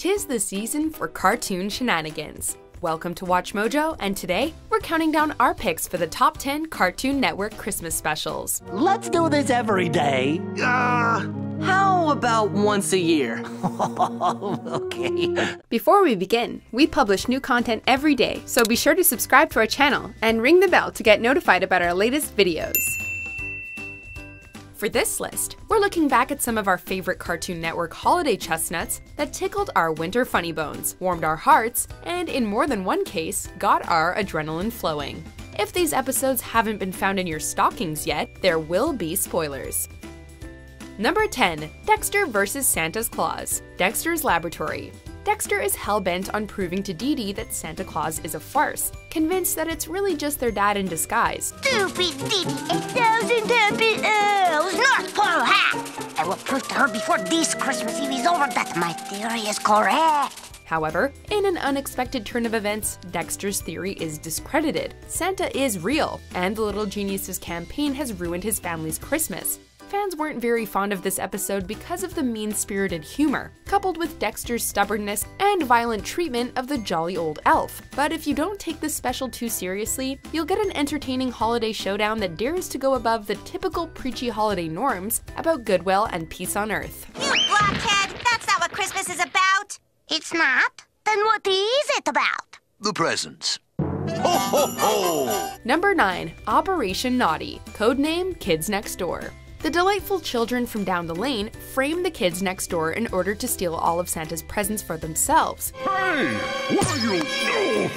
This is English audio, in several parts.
'Tis the season for cartoon shenanigans. Welcome to WatchMojo, and today we're counting down our picks for the top 10 Cartoon Network Christmas specials. Let's do this every day. How about once a year? Okay. Before we begin, we publish new content every day, so be sure to subscribe to our channel and ring the bell to get notified about our latest videos. For this list, we're looking back at some of our favorite Cartoon Network holiday chestnuts that tickled our winter funny bones, warmed our hearts, and in more than one case, got our adrenaline flowing. If these episodes haven't been found in your stockings yet, there will be spoilers. Number 10. Dexter vs. Santa's Claus, Dexter's Laboratory. Dexter is hell-bent on proving to Dee Dee that Santa Claus is a farce, convinced that it's really just their dad in disguise. Stupid Dee Dee, 1,000 happy elves, North Pole hat! I will prove to her before this Christmas Eve is over that my theory is correct. However, in an unexpected turn of events, Dexter's theory is discredited. Santa is real, and the Little Genius's campaign has ruined his family's Christmas. Fans weren't very fond of this episode because of the mean-spirited humor, coupled with Dexter's stubbornness and violent treatment of the jolly old elf. But if you don't take this special too seriously, you'll get an entertaining holiday showdown that dares to go above the typical preachy holiday norms about goodwill and peace on Earth. You blockhead! That's not what Christmas is about! It's not? Then what is it about? The presents. Ho, ho, ho! Number 9. Operation Naughty, codename Kids Next Door. The delightful children from down the lane frame the kids next door in order to steal all of Santa's presents for themselves. Hey! What are you doing?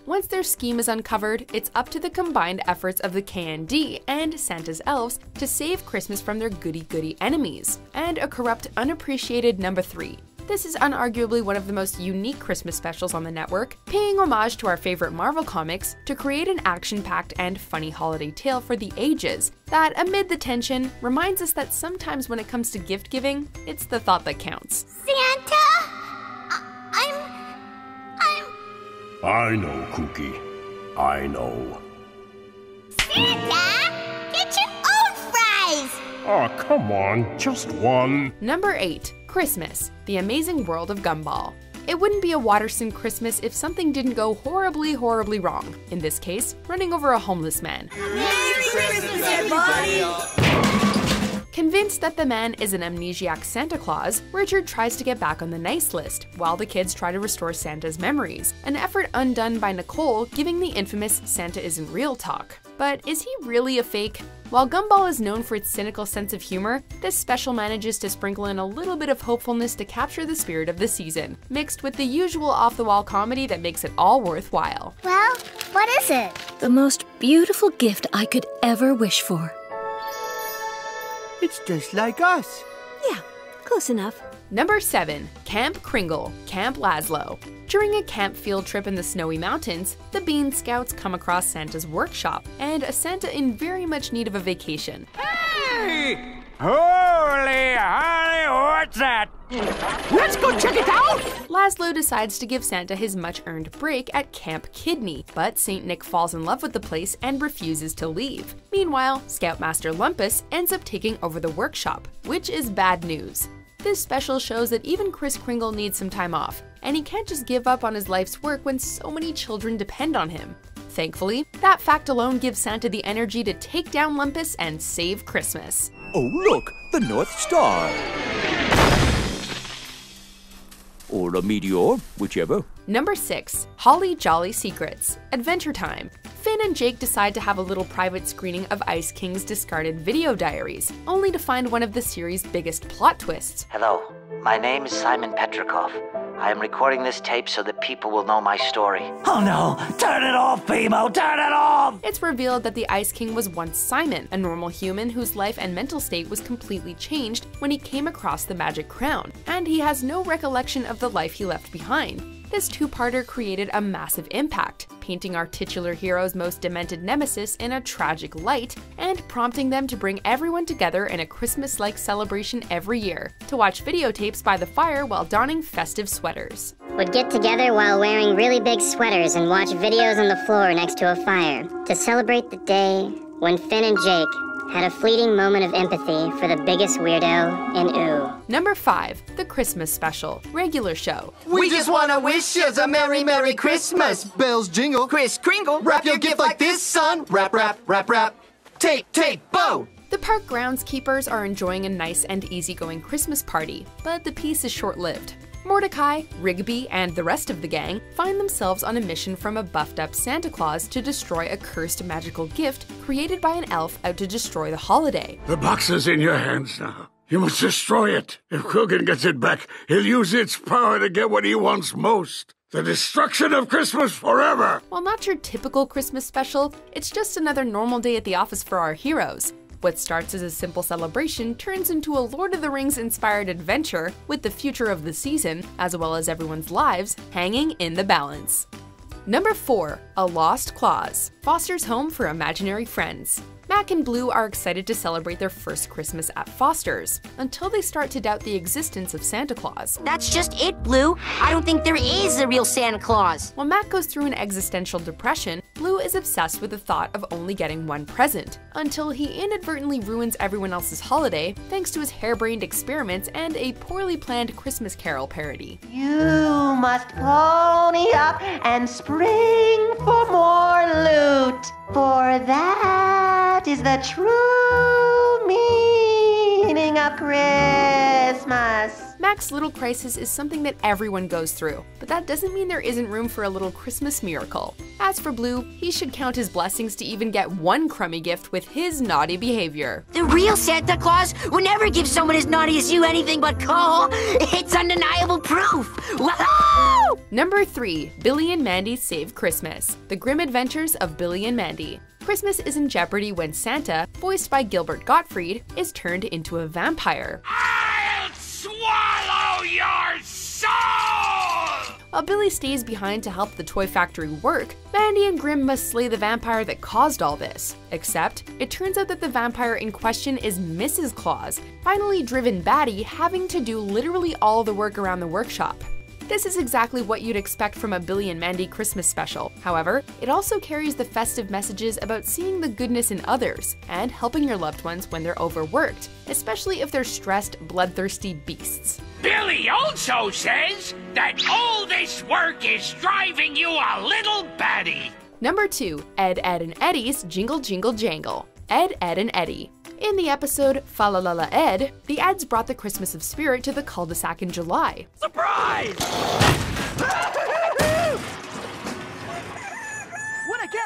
Once their scheme is uncovered, it's up to the combined efforts of the KND and Santa's elves to save Christmas from their goody-goody enemies. And a corrupt, unappreciated number 3. This is unarguably one of the most unique Christmas specials on the network, paying homage to our favorite Marvel comics to create an action-packed and funny holiday tale for the ages that, amid the tension, reminds us that sometimes when it comes to gift-giving, it's the thought that counts. Santa? I know, Cookie. I know. Santa? Get your own fries! Oh, come on, just one. Number 8. Christmas, The Amazing World of Gumball. It wouldn't be a Watterson Christmas if something didn't go horribly, horribly wrong. In this case, running over a homeless man. Merry Christmas, everybody! Convinced that the man is an amnesiac Santa Claus, Richard tries to get back on the nice list, while the kids try to restore Santa's memories, an effort undone by Nicole giving the infamous Santa isn't real talk. But is he really a fake? While Gumball is known for its cynical sense of humor, this special manages to sprinkle in a little bit of hopefulness to capture the spirit of the season, mixed with the usual off-the-wall comedy that makes it all worthwhile. Well, what is it? The most beautiful gift I could ever wish for. It's just like us. Yeah, close enough. Number 7. Camp Kringle, Camp Laszlo. During a camp field trip in the snowy mountains, the Bean Scouts come across Santa's workshop, and a Santa in very much need of a vacation. Hey! Holy what's that? Let's go check it out! Laszlo decides to give Santa his much-earned break at Camp Kidney, but St. Nick falls in love with the place and refuses to leave. Meanwhile, Scoutmaster Lumpus ends up taking over the workshop, which is bad news. This special shows that even Kris Kringle needs some time off, and he can't just give up on his life's work when so many children depend on him. Thankfully, that fact alone gives Santa the energy to take down Lumpus and save Christmas. Oh, look, the North Star. Or a meteor, whichever. Number 6. Holly Jolly Secrets, Adventure Time. Finn and Jake decide to have a little private screening of Ice King's discarded video diaries, only to find one of the series' biggest plot twists. Hello, my name is Simon Petrikov. I am recording this tape so that people will know my story. Oh no! Turn it off, Pimo! Turn it off! It's revealed that the Ice King was once Simon, a normal human whose life and mental state was completely changed when he came across the magic crown, and he has no recollection of the life he left behind. This two-parter created a massive impact, painting our titular hero's most demented nemesis in a tragic light, and prompting them to bring everyone together in a Christmas-like celebration every year, to watch videotapes by the fire while donning festive sweaters. Would get together while wearing really big sweaters and watch videos on the floor next to a fire, to celebrate the day when Finn and Jake had a fleeting moment of empathy for the biggest weirdo in OO. Number 5, the Christmas special, regular show. We just wanna wish you a Merry, Merry Christmas. Bells jingle, Kris Kringle. Wrap your gift like this, son. Wrap, wrap, wrap, wrap. Tape, tape, bow. The park groundskeepers are enjoying a nice and easygoing Christmas party, but the peace is short-lived. Mordecai, Rigby, and the rest of the gang find themselves on a mission from a buffed-up Santa Claus to destroy a cursed magical gift created by an elf out to destroy the holiday. The box is in your hands now. You must destroy it. If Coogan gets it back, he'll use its power to get what he wants most. The destruction of Christmas forever! While not your typical Christmas special, it's just another normal day at the office for our heroes. What starts as a simple celebration turns into a Lord of the Rings-inspired adventure with the future of the season, as well as everyone's lives, hanging in the balance. Number 4, A Lost Claus, Foster's home for imaginary friends. Mac and Blue are excited to celebrate their first Christmas at Foster's, until they start to doubt the existence of Santa Claus. That's just it, Blue. I don't think there is a real Santa Claus. While Mac goes through an existential depression, Blue is obsessed with the thought of only getting one present, until he inadvertently ruins everyone else's holiday thanks to his harebrained experiments and a poorly planned Christmas Carol parody. You must pony up and spring for more loot, for that is the true meaning of Christmas. Mac's little crisis is something that everyone goes through, but that doesn't mean there isn't room for a little Christmas miracle. As for Blue, he should count his blessings to even get one crummy gift with his naughty behavior. The real Santa Claus would never give someone as naughty as you anything but coal. It's undeniable proof. Woohoo! Number 3, Billy and Mandy Save Christmas, The Grim Adventures of Billy and Mandy. Christmas is in jeopardy when Santa, voiced by Gilbert Gottfried, is turned into a vampire. I'll swallow your soul! While Billy stays behind to help the toy factory work, Mandy and Grim must slay the vampire that caused all this. Except, it turns out that the vampire in question is Mrs. Claus, finally driven batty, having to do literally all the work around the workshop. This is exactly what you'd expect from a Billy and Mandy Christmas special. However, it also carries the festive messages about seeing the goodness in others and helping your loved ones when they're overworked, especially if they're stressed, bloodthirsty beasts. Billy also says that all this work is driving you a little batty. Number 2, Ed, Edd and Eddy's Jingle Jingle Jangle. Ed, Edd and Eddy. In the episode Fa La La La Ed, the Eds brought the Christmas of Spirit to the cul-de-sac in July. Surprise!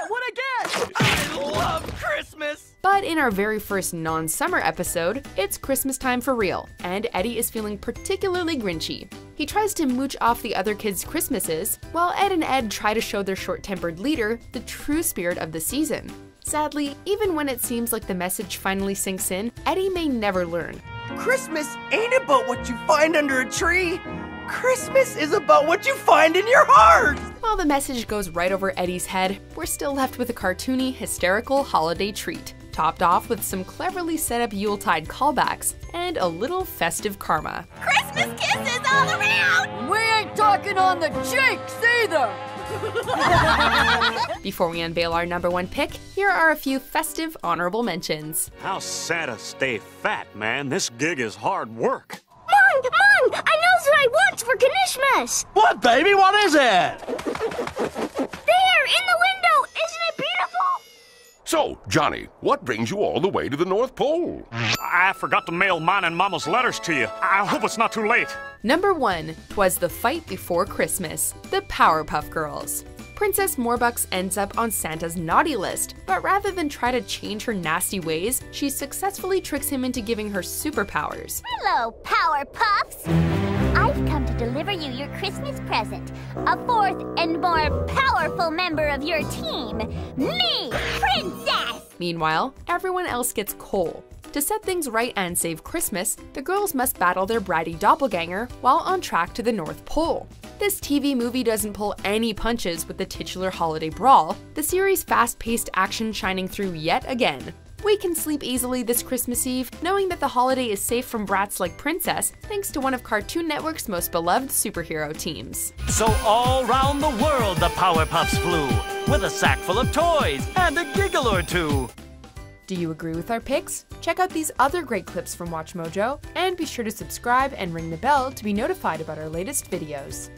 What'd I get? I love Christmas! But in our very first non-summer episode, it's Christmas time for real, and Eddy is feeling particularly grinchy. He tries to mooch off the other kids' Christmases, while Ed and Ed try to show their short-tempered leader the true spirit of the season. Sadly, even when it seems like the message finally sinks in, Eddy may never learn. Christmas ain't about what you find under a tree. Christmas is about what you find in your heart! While the message goes right over Eddy's head, we're still left with a cartoony, hysterical holiday treat, topped off with some cleverly set up Yuletide callbacks and a little festive karma. Christmas kisses all around! We ain't talking on the cheeks either! Before we unveil our number 1 pick, here are a few festive honorable mentions. How Santa stay fat, man. This gig is hard work. Mom! I knows what I want for Christmas! What, baby? What is it? There, in the window! Isn't it beautiful? So, Johnny, what brings you all the way to the North Pole? I forgot to mail mine and Mama's letters to you. I hope it's not too late. Number 1, 'Twas the Fight Before Christmas, The Powerpuff Girls. Princess Morbucks ends up on Santa's naughty list, but rather than try to change her nasty ways, she successfully tricks him into giving her superpowers. Hello, Powerpuffs! I've come to deliver you your Christmas present, a 4th and more powerful member of your team, me, Princess! Meanwhile, everyone else gets coal. To set things right and save Christmas, the girls must battle their bratty doppelganger while on track to the North Pole. This TV movie doesn't pull any punches with the titular holiday brawl, the series' fast-paced action shining through yet again. We can sleep easily this Christmas Eve, knowing that the holiday is safe from brats like Princess, thanks to one of Cartoon Network's most beloved superhero teams. So all round the world the Powerpuffs flew, with a sack full of toys and a giggle or two. Do you agree with our picks? Check out these other great clips from WatchMojo, and be sure to subscribe and ring the bell to be notified about our latest videos.